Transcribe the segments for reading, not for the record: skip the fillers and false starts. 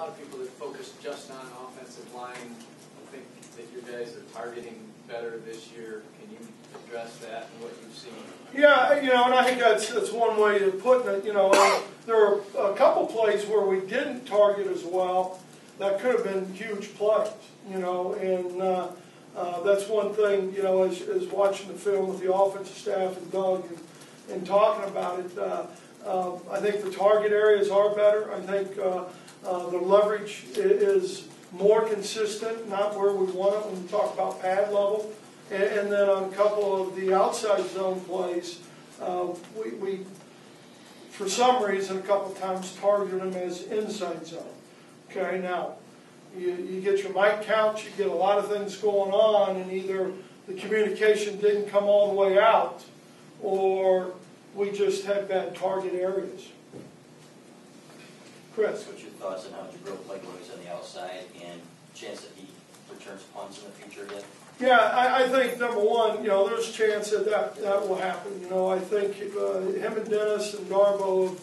lot of people that focus just on offensive line think that you guys are targeting better this year. Can you address that and what you've seen? Yeah, and I think that's one way of putting it. There are a couple plays where we didn't target as well that could have been huge plays, and that's one thing, as watching the film with the offensive staff and Doug and talking about it. I think the target areas are better. I think the leverage is more consistent, not where we want it when we talk about pad level. And then on a couple of the outside zone plays, we for some reason, a couple of times targeted them as inside zone. Okay, now, you get your mic counts, you get a lot of things going on, and either the communication didn't come all the way out, or we just had bad target areas. Chris? What's your thoughts on how Jabril played when he's on the outside, and chance that he returns punts in the future again? Yeah, I think, number one, there's a chance that will happen. I think him and Dennis and Darbo have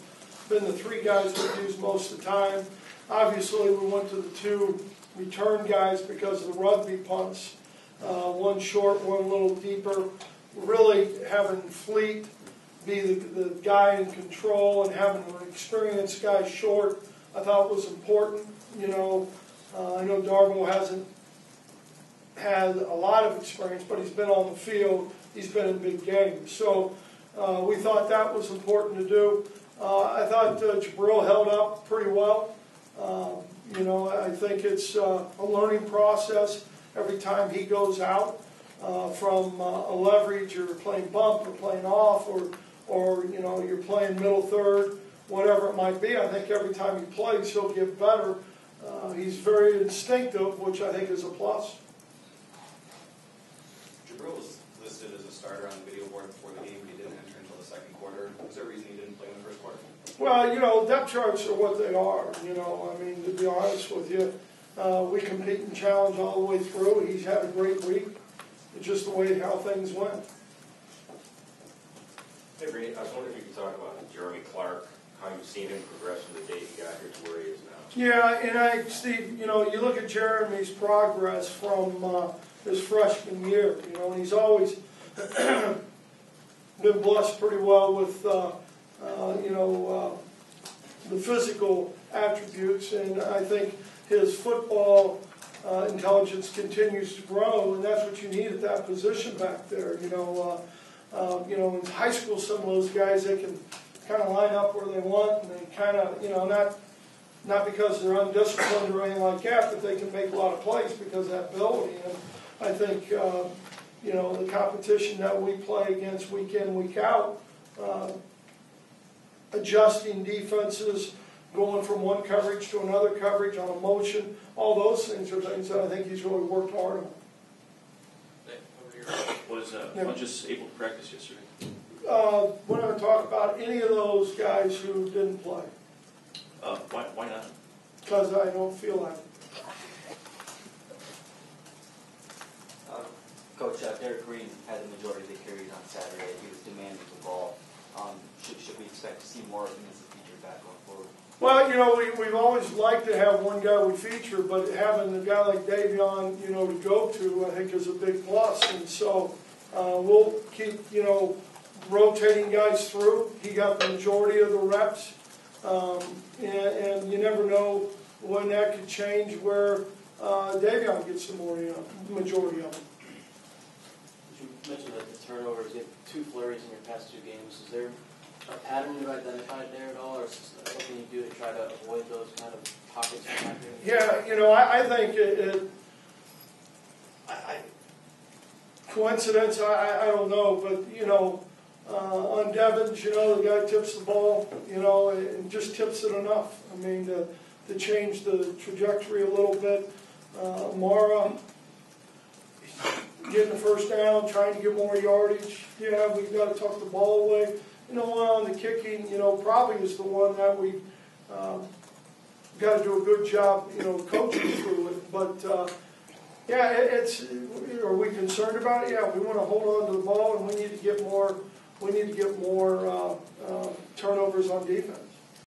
been the three guys we've used most of the time. Obviously, we went to the two return guys because of the rugby punts. One short, one a little deeper. Really having Fleet be the guy in control and having an experienced guy short, I thought was important. I know Darbo hasn't had a lot of experience, but he's been on the field. He's been in big games. So we thought that was important to do. I thought Jabril held up pretty well. I think it's a learning process every time he goes out from a leverage or playing bump or playing off or you're playing middle third, whatever it might be. I think every time he plays, he'll get better. He's very instinctive, which I think is a plus. Jabril was listed as a starter on the video board before the game, but he didn't enter until the second quarter. Was there a reason he didn't play in the first quarter? Well, depth charts are what they are. To be honest with you, we compete and challenge all the way through. He's had a great week. It's just the way how things went. Hey, Brady, I was wondering if you could talk about Jeremy Clark, how you've seen him progress from the day he got here to where he is now. Yeah, and Steve, you look at Jeremy's progress from his freshman year, and he's always been blessed pretty well with, the physical attributes, and I think his football intelligence continues to grow, and that's what you need at that position back there. In high school, some of those guys, they can kind of line up where they want, and they kind of, not because they're undisciplined or anything like that, but they can make a lot of plays because of that ability. And I think, the competition that we play against week in, week out, adjusting defenses, going from one coverage to another coverage on a motion, all those things are things that I think he's really worked hard on. Was just able to practice yesterday? We're not going to talk about any of those guys who didn't play. Why not? Because I don't feel like it. Coach, Derek Green had the majority of the carries on Saturday. He was demanding the ball. Should we expect to see more of him as a feature back going forward? Well, we've always liked to have one guy we feature, but having a guy like Davion, to go to, I think is a big plus. And so we'll keep, rotating guys through. He got the majority of the reps. And you never know when that could change where Davion gets the majority of them. You mentioned that the turnovers, you had 2 flurries in your past 2 games. Is there a pattern you've identified there at all, or something you do to try to avoid those kind of pockets from happening? Yeah, I think coincidence, I don't know, but, on Devins, the guy tips the ball, and just tips it enough. I mean, to change the trajectory a little bit. Mara, getting the first down, trying to get more yardage. Yeah, we've got to tuck the ball away. One on the kicking, probably is the one that we got to do a good job, coaching through it. But are we concerned about it? Yeah, we want to hold on to the ball, and we need to get more. We need to get more turnovers on defense.